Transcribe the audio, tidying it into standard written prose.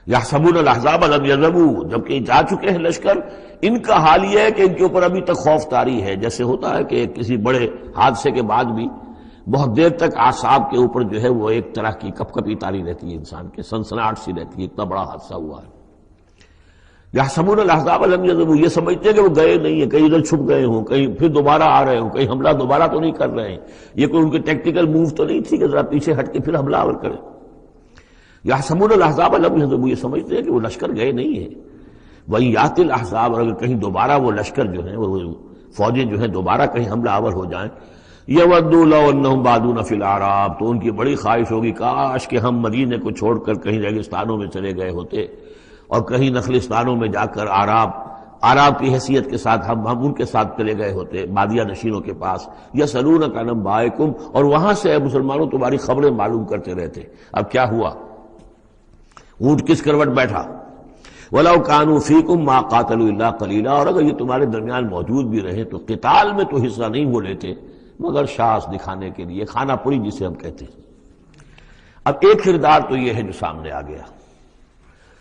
یحسبون الاحزاب لم یذهبوا، جبکہ جا چکے ہیں لشکر، ان کا حال یہ ہے کہ ان کے اوپر ابھی تک خوف طاری ہے. جیسے ہوتا ہے کہ کسی بڑے حادثے کے بعد بھی بہت دیر تک اعصاب کے اوپر جو ہے وہ ایک طرح کی کپ کپی طاری رہتی ہے، انسان کے سنسناہٹ سی رہتی ہے، اتنا بڑا حادثہ ہوا ہے. یحسبون الاحزاب لم یذهبوا، یہ سمجھتے ہیں کہ وہ گئے نہیں ہیں، کہیں ادھر چھپ گئے ہوں، کہیں پھر دوبارہ آ رہے ہوں، کہیں حملہ دوبارہ تو نہیں کر رہے ہیں، یہ کوئی ان کے ٹیکٹیکل موو تو نہیں تھی کہ ذرا پیچھے ہٹ کے پھر حملہ آور کریں. یحسبون الاحزاب لم یذهبوا، یہ سمجھتے ہیں کہ وہ لشکر گئے نہیں ہیں. وَإِن یأتی الاحزاب، اور اگر کہیں دوبارہ وہ لشکر جو ہیں، وہ فوجیں جو ہیں دوبارہ کہیں حملہ آور ہو جائیں، یودوا لو انہم بادون فی الاعراب، تو ان کی بڑی خواہش ہوگی کاش کہ ہم مدینے کو چھوڑ کر کہیں ریگستانوں میں چلے گئے ہوتے اور کہیں نخلستانوں میں جا کر آراب کی حیثیت کے ساتھ ہم ان کے ساتھ چلے گئے ہوتے، بادیہ نشینوں کے پاس. یسألونک عن انبائکم، اور وہاں سے اے مسلمانوں تمہاری خبریں معلوم کرتے رہتے. اب کیا ہوا؟ اونٹ کس کروٹ بیٹھا؟ وَلَوْ كَانُوا فِيكُمْ مَا قَاتَلُوا إِلَّا قَلِيلًا، اور اگر یہ تمہارے درمیان موجود بھی رہے تو قتال میں تو حصہ نہیں وہ لیتے مگر شاس دکھانے کے لیے، خانہ پوری جسے ہم کہتے ہیں. اب ایک کردار تو یہ ہے جو سامنے آ گیا.